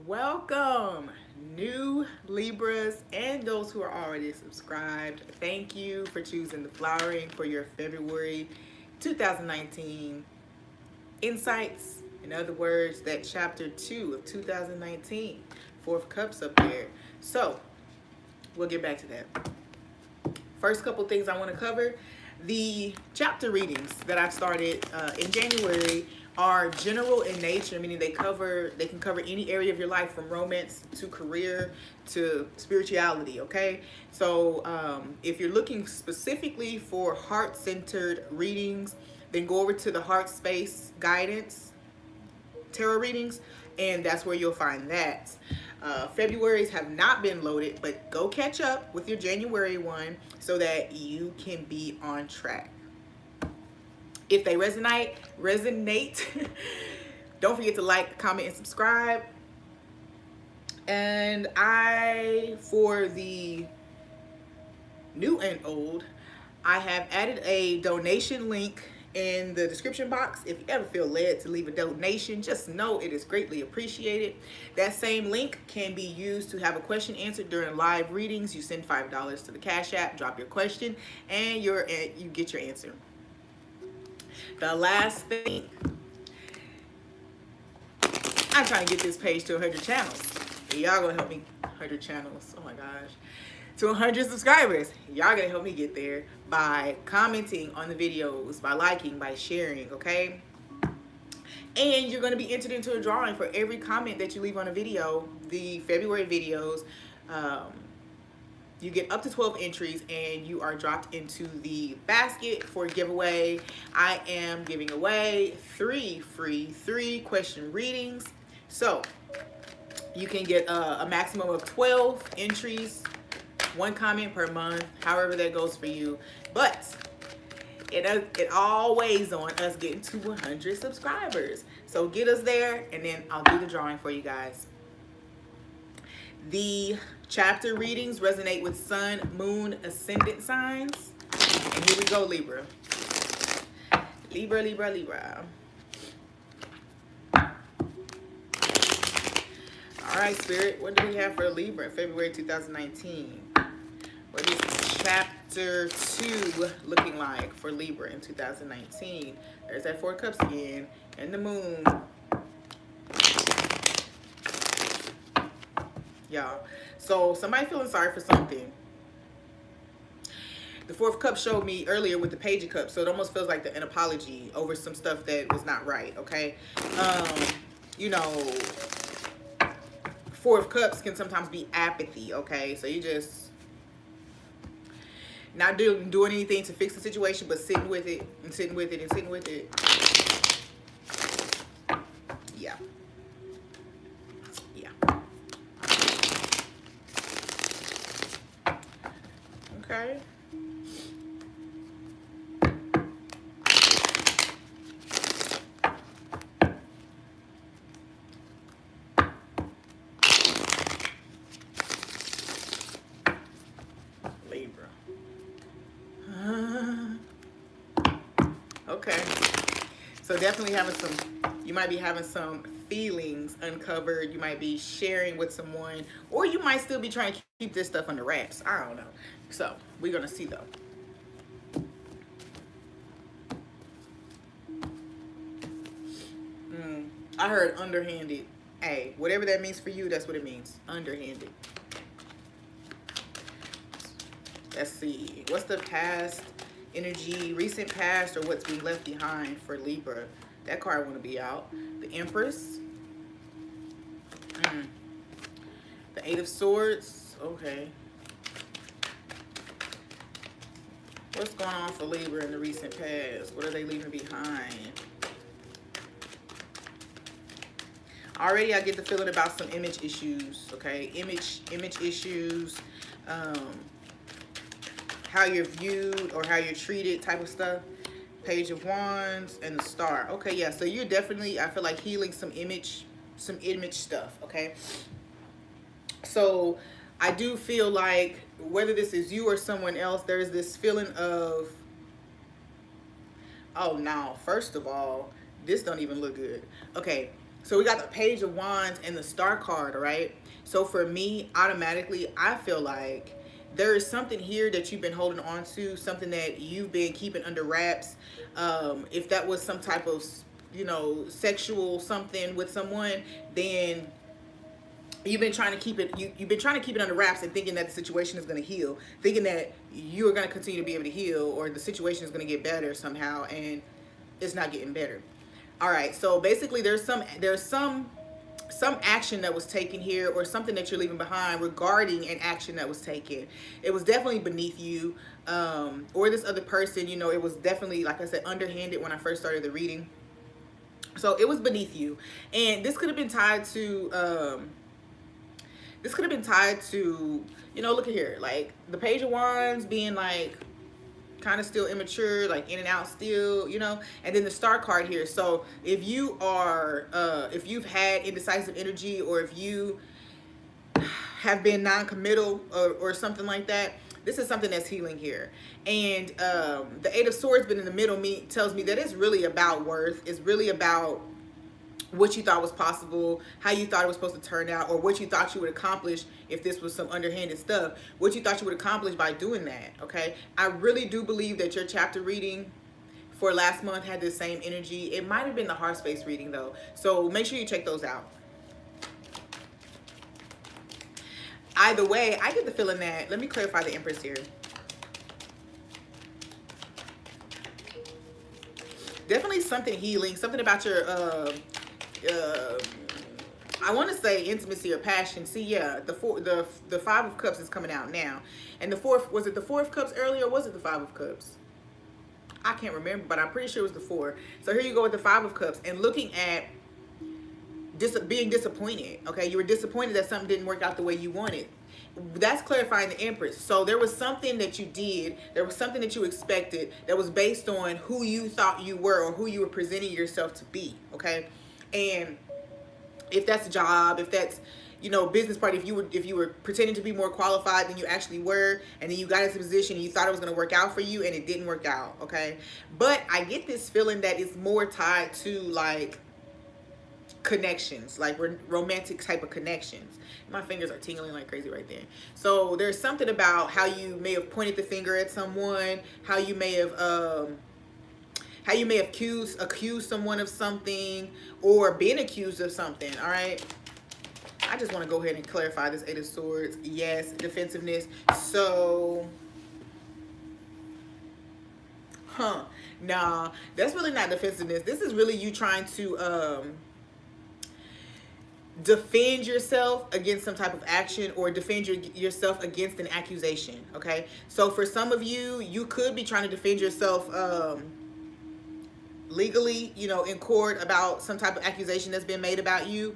Welcome, new Libras and those who are already subscribed. Thank you for choosing the Flowering for your February 2019 insights. In other words, that chapter 2 of 2019, Fourth Cups up there. So, we'll get back to that. First couple things I want to cover. The chapter readings that I've started in January are general in nature, meaning they can cover any area of your life, from romance to career to spirituality. Okay, so if you're looking specifically for heart-centered readings, then go over to the Heart Space Guidance tarot readings, and that's where you'll find that. February's have not been loaded, but go catch up with your January one so that you can be on track. If they resonate, don't forget to like, comment, and subscribe. And for the new and old, I have added a donation link in the description box. If you ever feel led to leave a donation, just know it is greatly appreciated. That same link can be used to have a question answered during live readings. You send $5 to the Cash App, drop your question, and you get your answer. The last thing, I'm trying to get this page to 100 channels. Y'all gonna help me. 100 channels, oh my gosh. To 100 subscribers. Y'all gonna help me get there by commenting on the videos, by liking, by sharing, okay? And you're gonna be entered into a drawing for every comment that you leave on a video. The February videos, you get up to 12 entries and you are dropped into the basket for a giveaway. I am giving away 3 free 3-question readings. So you can get a maximum of 12 entries, 1 comment per month, however that goes for you. But it all weighs on us getting to 100 subscribers. So get us there, and then I'll do the drawing for you guys. The chapter readings resonate with sun, moon, ascendant signs. And here we go, Libra. Libra, Libra, Libra. All right, Spirit, what do we have for Libra in February 2019? What is chapter 2 looking like for Libra in 2019? There's that 4 cups again, and the moon. Y'all, so somebody feeling sorry for something. The 4th cup showed me earlier with the Page of Cups, so it almost feels like an apology over some stuff that was not right, okay? You know, 4 of Cups can sometimes be apathy, okay? So you just not doing anything to fix the situation, but sitting with it and sitting with it and sitting with it. Yeah. Yeah. Okay. Libra. Okay. So definitely you might be having some feelings uncovered. You might be sharing with someone, or you might still be trying to keep this stuff under wraps. I don't know. So we're going to see though. I heard underhanded. Hey, whatever that means for you, that's what it means. Underhanded. Let's see. What's the past energy, recent past, or what's being left behind for Libra? That card want to be out. The Empress. The 8 of Swords. Okay. What's going on for Libra in the recent past? What are they leaving behind? Already I get the feeling about some image issues, okay? Image issues, how you're viewed or how you're treated type of stuff. Page of Wands and the Star. Okay, yeah, so you're definitely, I feel like, healing some image stuff, okay? So I do feel like whether this is you or someone else, there's this feeling of, oh, now, first of all, this don't even look good. Okay, So we got the Page of Wands and the Star card, all right? So for me, automatically, I feel like there is something here that you've been holding on to, something that you've been keeping under wraps. If that was some type of, you know, sexual something with someone, then you've been trying to keep it, you've been trying to keep it under wraps and thinking that the situation is going to heal, thinking that you are going to continue to be able to heal, or the situation is going to get better somehow, and it's not getting better. All right, so basically there's some action that was taken here, or something that you're leaving behind regarding an action that was taken. It was definitely beneath you, or this other person, you know, it was definitely, like I said, underhanded when I first started the reading. So it was beneath you, and this could have been tied to you know, look at here, like the Page of Wands being like kind of still immature, like in and out still, you know, and then the Star card here. So if you are if you've had indecisive energy, or if you have been non-committal, or something like that, this is something that's healing here. And the Eight of Swords been in the middle tells me that it's really about worth. It's really about what you thought was possible, how you thought it was supposed to turn out, or what you thought you would accomplish if this was some underhanded stuff, what you thought you would accomplish by doing that, okay? I really do believe that your chapter reading for last month had the same energy. It might have been the heart space reading though, so make sure you check those out. Either way, I get the feeling that, let me clarify the Empress here. Definitely something healing, something about your I want to say intimacy or passion. See, yeah, the Five of Cups is coming out now, and the fourth, was it the Four of Cups earlier, or was it the Five of Cups? I can't remember, but I'm pretty sure it was the four. So here you go with the Five of Cups, and looking at being disappointed. Okay, you were disappointed that something didn't work out the way you wanted. That's clarifying the Empress. So there was something that you did, there was something that you expected that was based on who you thought you were, or who you were presenting yourself to be. Okay, and if that's a job, if that's, you know, business part, if you were pretending to be more qualified than you actually were, and then you got into a position and you thought it was going to work out for you, and it didn't work out. Okay, but I get this feeling that it's more tied to like connections, like romantic type of connections. My fingers are tingling like crazy right there. So there's something about how you may have pointed the finger at someone, how you may have accused someone of something, or been accused of something. All right, I just want to go ahead and clarify this Eight of Swords. Yes, defensiveness. So nah, that's really not defensiveness. This is really you trying to defend yourself against some type of action, or defend yourself against an accusation. Okay, so for some of you, you could be trying to defend yourself legally, you know, in court, about some type of accusation that's been made about you.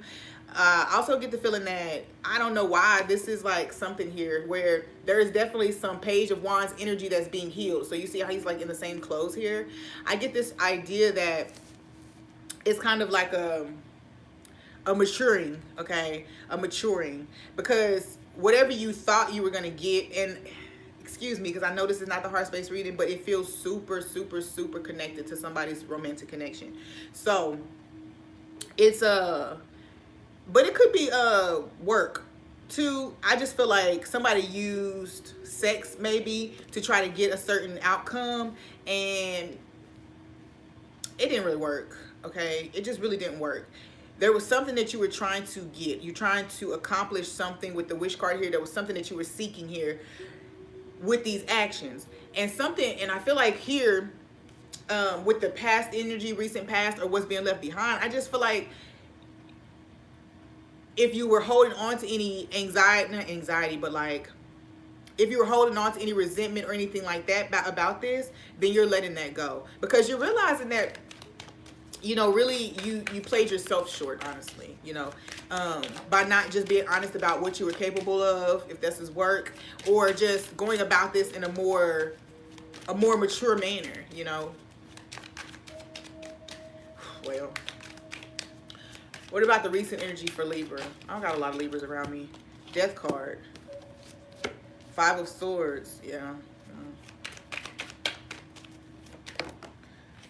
I also get the feeling that, I don't know why, this is like something here where there is definitely some Page of Wands energy that's being healed. So you see how he's like in the same clothes here? I get this idea that it's kind of like a maturing, okay? A maturing, because whatever you thought you were going to get, and excuse me, because I know this is not the heart space reading, but it feels super, super, super connected to somebody's romantic connection. So it's but it could be work too. I just feel like somebody used sex maybe to try to get a certain outcome, and it didn't really work. Okay, it just really didn't work. There was something that you were trying to get. You're trying to accomplish something with the Wish card here. There was something that you were seeking here with these actions, and something, and I feel like here with the past energy, recent past, or what's being left behind, I just feel like if you were holding on to any not anxiety, but like if you were holding on to any resentment or anything like that about this, then you're letting that go, because you're realizing that, you know, really you played yourself short, honestly, you know, by not just being honest about what you were capable of, if this is work, or just going about this in a more mature manner, you know. Well, what about the recent energy for Libra? I don't got a lot of Libras around me. Death card. Five of Swords. Yeah.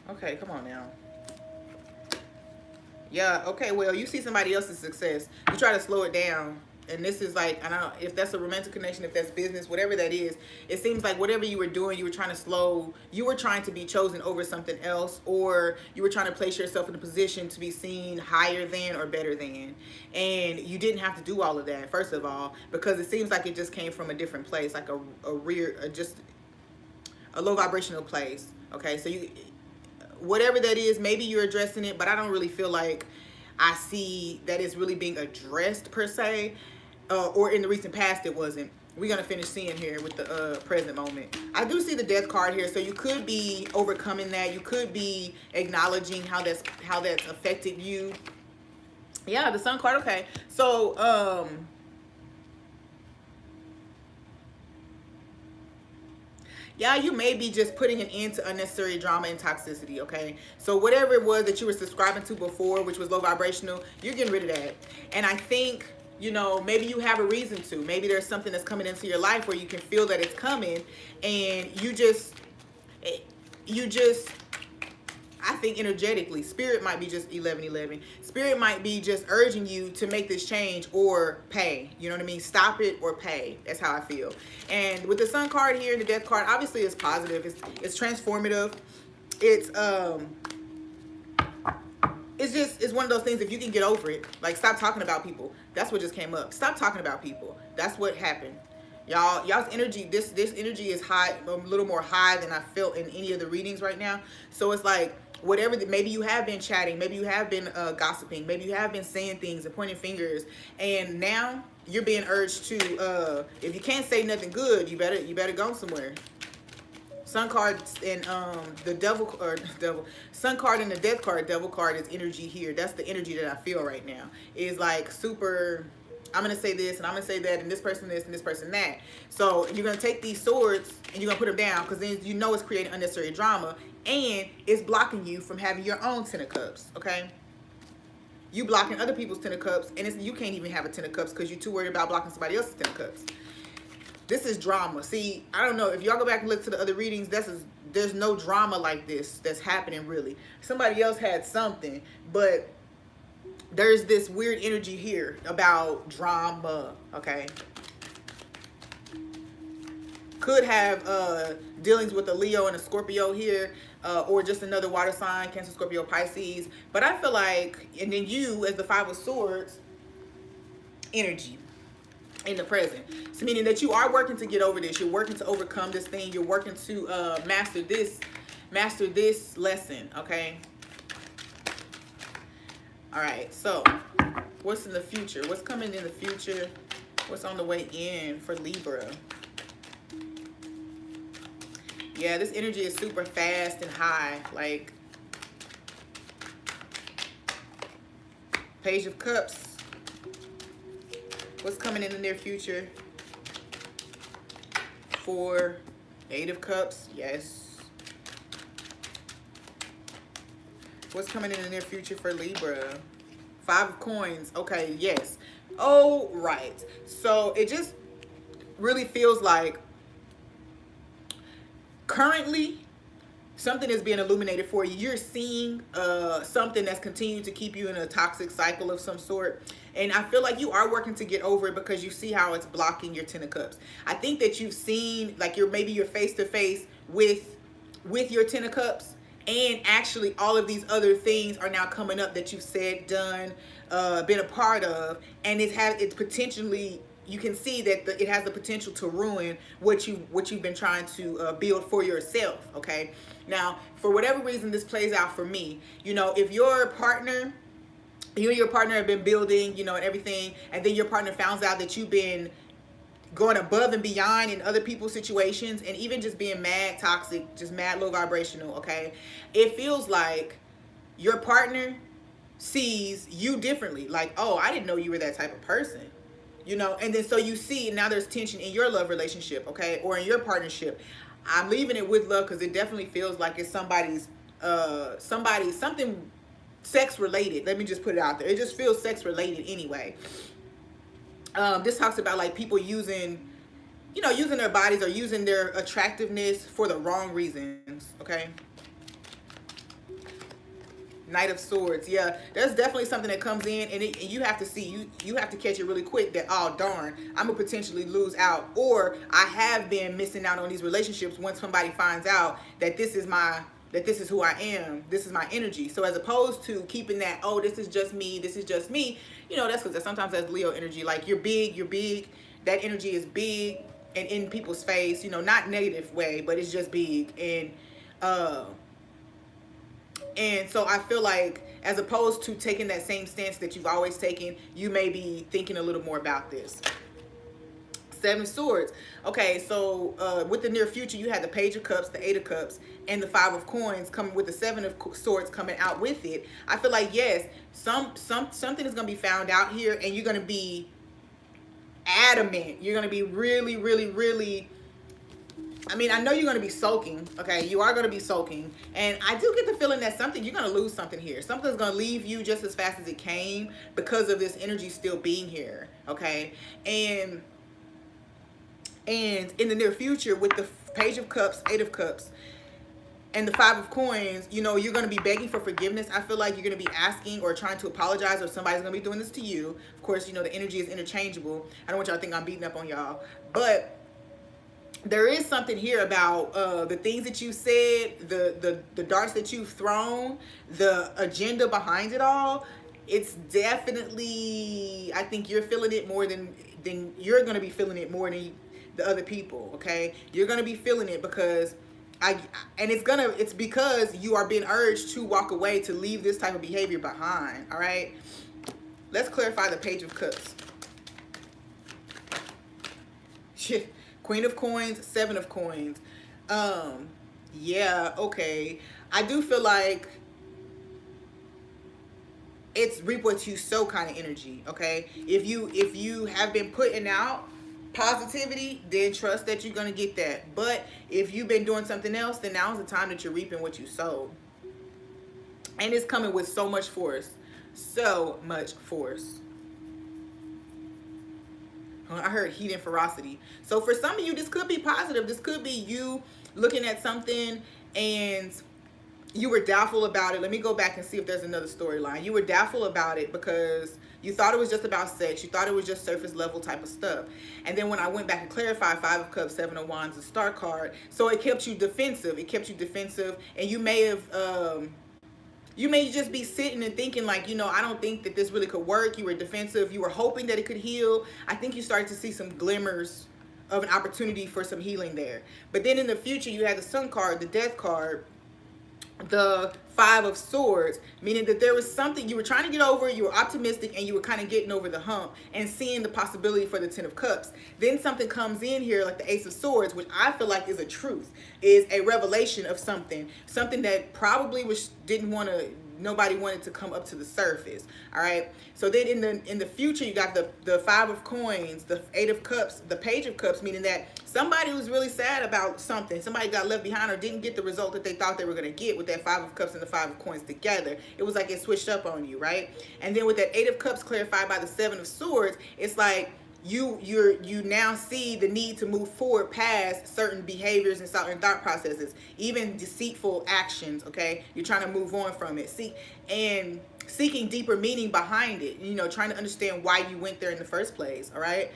Okay, come on now. Yeah, okay, well, you see somebody else's success. You try to slow it down. And this is like, I don't know if that's a romantic connection, if that's business, whatever that is. It seems like whatever you were doing, you were trying to you were trying to be chosen over something else, or you were trying to place yourself in a position to be seen higher than or better than. And you didn't have to do all of that, first of all, because it seems like it just came from a different place, like just a low vibrational place. Okay, so you, whatever that is, maybe you're addressing it, but I don't really feel like I see that it's really being addressed per se, or in the recent past it wasn't. We're gonna finish seeing here with the present moment. I do see the death card here, so you could be overcoming that. You could be acknowledging how that's affected you. Yeah, the sun card. Okay, so yeah, you may be just putting an end to unnecessary drama and toxicity, okay? So whatever it was that you were subscribing to before, which was low vibrational, you're getting rid of that. And I think, you know, maybe you have a reason to. Maybe there's something that's coming into your life where you can feel that it's coming, and you just I think energetically, spirit might be just 1111. Spirit might be just urging you to make this change or pay. You know what I mean? Stop it or pay. That's how I feel. And with the sun card here and the death card, obviously it's positive. It's transformative. It's one of those things, if you can get over it, like stop talking about people. That's what just came up. Stop talking about people. That's what happened. Y'all's energy, this energy is high, a little more high than I felt in any of the readings right now. So it's like, whatever, maybe you have been chatting, maybe you have been gossiping, maybe you have been saying things and pointing fingers, and now you're being urged to, if you can't say nothing good, you better go somewhere. Sun card and sun card and the death card, devil card is energy here. That's the energy that I feel right now. Is like super, I'm going to say this and I'm going to say that, and this person this and this person that. So you're going to take these swords and you're going to put them down, because then you know it's creating unnecessary drama, and it's blocking you from having your own 10 of cups, okay? You blocking other people's 10 of cups, and you can't even have a 10 of cups because you're too worried about blocking somebody else's 10 of cups. This is drama. See, I don't know. If y'all go back and look to the other readings, there's no drama like this that's happening really. Somebody else had something, but there's this weird energy here about drama, okay? Could have dealings with a Leo and a Scorpio here, or just another water sign, Cancer, Scorpio, Pisces. But I feel like, and then you as the Five of Swords energy in the present. So meaning that you are working to get over this. You're working to overcome this thing. You're working to master this lesson, okay? All right, so what's in the future? What's coming in the future? What's on the way in for Libra? Yeah, this energy is super fast and high. Like, Page of Cups. What's coming in the near future for Eight of Cups? Yes. What's coming in the near future for Libra? Five of Coins. Okay, yes. Oh, right. So it just really feels like currently something is being illuminated for you. You're seeing something that's continuing to keep you in a toxic cycle of some sort. And I feel like you are working to get over it because you see how it's blocking your 10 of Cups. I think that you've seen, like, maybe you're face to face with your 10 of Cups, and actually all of these other things are now coming up that you've said, done, been a part of, and it's potentially, you can see that it has the potential to ruin what you've been trying to build for yourself, okay? Now, for whatever reason this plays out for me, you know, if your partner, you and your partner have been building, you know, and everything, and then your partner finds out that you've been going above and beyond in other people's situations, and even just being mad toxic, just mad low vibrational, okay? It feels like your partner sees you differently. Like, oh, I didn't know you were that type of person. You know, and then so you see now there's tension in your love relationship, okay, or in your partnership. I'm leaving it with love because it definitely feels like it's something sex related. Let me just put it out there. It just feels sex related anyway. This talks about like people using their bodies or using their attractiveness for the wrong reasons, okay? Knight of Swords. Yeah, there's definitely something that comes in, and you have to see, you have to catch it really quick that, oh darn, I'm gonna potentially lose out, or I have been missing out on these relationships once somebody finds out that this is who I am, this is my energy. So as opposed to keeping that, oh, this is just me, you know, that's because sometimes that's Leo energy. Like you're big. That energy is big and in people's face, you know, not negative way, but it's just big. And so I feel like as opposed to taking that same stance that you've always taken, you may be thinking a little more about this. Seven of Swords. Okay, so with the near future, you had the Page of Cups, the Eight of Cups, and the Five of Coins coming with the Seven of Swords coming out with it. I feel like, yes, something is going to be found out here, and you're going to be adamant. You're going to be really, I mean, I know you're going to be sulking, okay? You are going to be sulking. And I do get the feeling that you're going to lose something here. Something's going to leave you just as fast as it came because of this energy still being here, okay? And in the near future, with the Page of Cups, Eight of Cups, and the Five of Coins, you know, you're going to be begging for forgiveness. I feel like you're going to be asking or trying to apologize, or somebody's going to be doing this to you. Of course, you know, the energy is interchangeable. I don't want y'all to think I'm beating up on y'all. But there is something here about the things that you said, the darts that you've thrown, the agenda behind it all. It's definitely, I think you're feeling it more than you're going to be feeling it more than the other people, okay? You're going to be feeling it because it's because you are being urged to walk away, to leave this type of behavior behind, all right? Let's clarify the Page of Cups. Queen of Coins, Seven of Coins. Yeah, okay. I do feel like it's reap what you sow kind of energy, okay? If you have been putting out positivity, then trust that you're going to get that. But if you've been doing something else, then now's the time that you're reaping what you sowed. And it's coming with so much force. So much force. I heard heat and ferocity. So for some of you, this could be positive. This could be you looking at something and you were doubtful about it. Let me go back and see if there's another storyline. You were doubtful about it because you thought it was just about sex. You thought it was just surface level type of stuff. And then when I went back and clarified, Five of Cups, Seven of Wands, the Star card. So it kept you defensive. It kept you defensive. And you may have, you may just be sitting and thinking like, you know, I don't think that this really could work. You were defensive. You were hoping that it could heal. I think you started to see some glimmers of an opportunity for some healing there. But then in the future, you had the Sun card, the Death card, the Five of Swords, meaning that there was something you were trying to get over, you were optimistic, and you were kind of getting over the hump and seeing the possibility for the Ten of Cups. Then something comes in here like the Ace of Swords, which I feel like is a truth, is a revelation of something that probably nobody wanted to come up to the surface. All right. So then in the future, you got the Five of Coins, the Eight of Cups, the Page of Cups, meaning that somebody was really sad about something. Somebody got left behind or didn't get the result that they thought they were going to get with that Five of Cups and the Five of Coins together. It was like it switched up on you, right? And then with that Eight of Cups clarified by the Seven of Swords, it's like you now see the need to move forward past certain behaviors and certain thought processes, even deceitful actions, okay? You're trying to move on from it. Seeking deeper meaning behind it, you know, trying to understand why you went there in the first place, all right?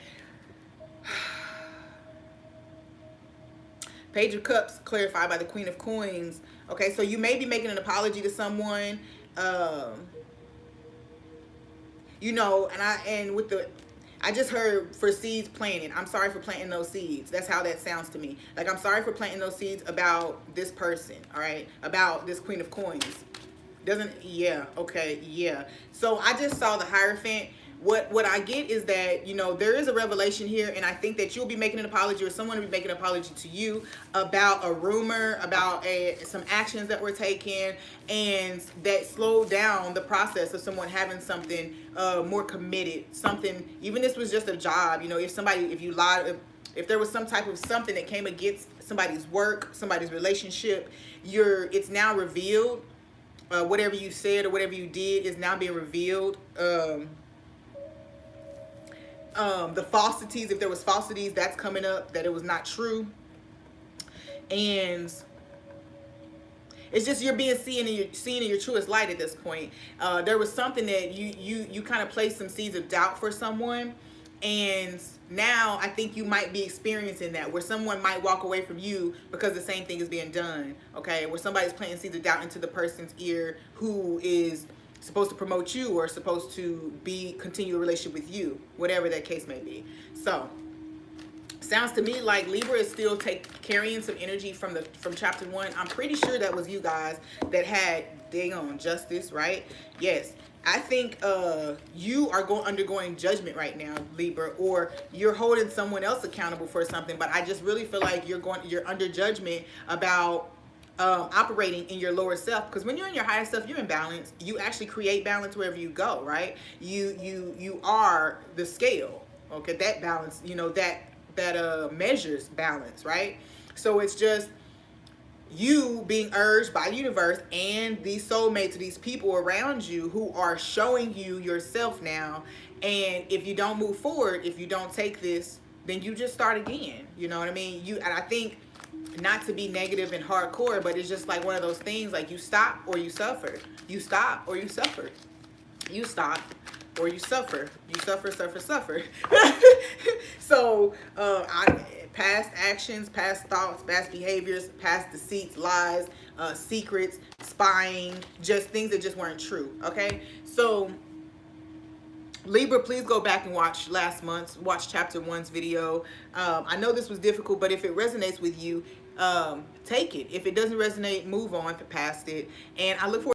Page of Cups clarified by the Queen of Coins. Okay, so you may be making an apology to someone, you know, I just heard for seeds planted. I'm sorry for planting those seeds. That's how that sounds to me. Like, I'm sorry for planting those seeds about this person, all right? About this Queen of Coins. Yeah, okay, yeah. So I just saw the Hierophant. What I get is that, you know, there is a revelation here, and I think that you'll be making an apology, or someone will be making an apology to you about a rumor, about some actions that were taken, and that slowed down the process of someone having something more committed, something, even this was just a job, you know, if you lied, if there was some type of something that came against somebody's work, somebody's relationship, it's now revealed. Whatever you said or whatever you did is now being revealed. The falsities, if there was falsities, that's coming up, that it was not true. And It's just you're being seen in your truest light at this point. There was something that you kind of placed some seeds of doubt for someone, and now I think you might be experiencing that, where someone might walk away from you because the same thing is being done. Okay, where somebody's planting seeds of doubt into the person's ear who is supposed to promote you or supposed to continue a relationship with you, whatever that case may be. So sounds to me like Libra is still carrying some energy from chapter 1. I'm pretty sure that was you guys that had dang on justice, right? Yes. I think you are undergoing judgment right now, Libra, or you're holding someone else accountable for something. But I just really feel like you're under judgment about operating in your lower self, because when you're in your higher self, you're in balance. You actually create balance wherever you go, right? You are the scale. Okay, that balance, that measures balance, right? So it's just you being urged by the universe and these soulmates, these people around you who are showing you yourself now. And if you don't move forward, if you don't take this, then you just start again. You know what I mean? And I think, not to be negative and hardcore, but it's just like one of those things, like you stop or you suffer. You stop or you suffer. You stop or you suffer. You suffer. So past actions, past thoughts, past behaviors, past deceits, lies, secrets, spying, just things that just weren't true. Okay, so Libra, please go back and watch chapter 1's video. I know this was difficult, but if it resonates with you, take it. If it doesn't resonate, move on past it. And I look forward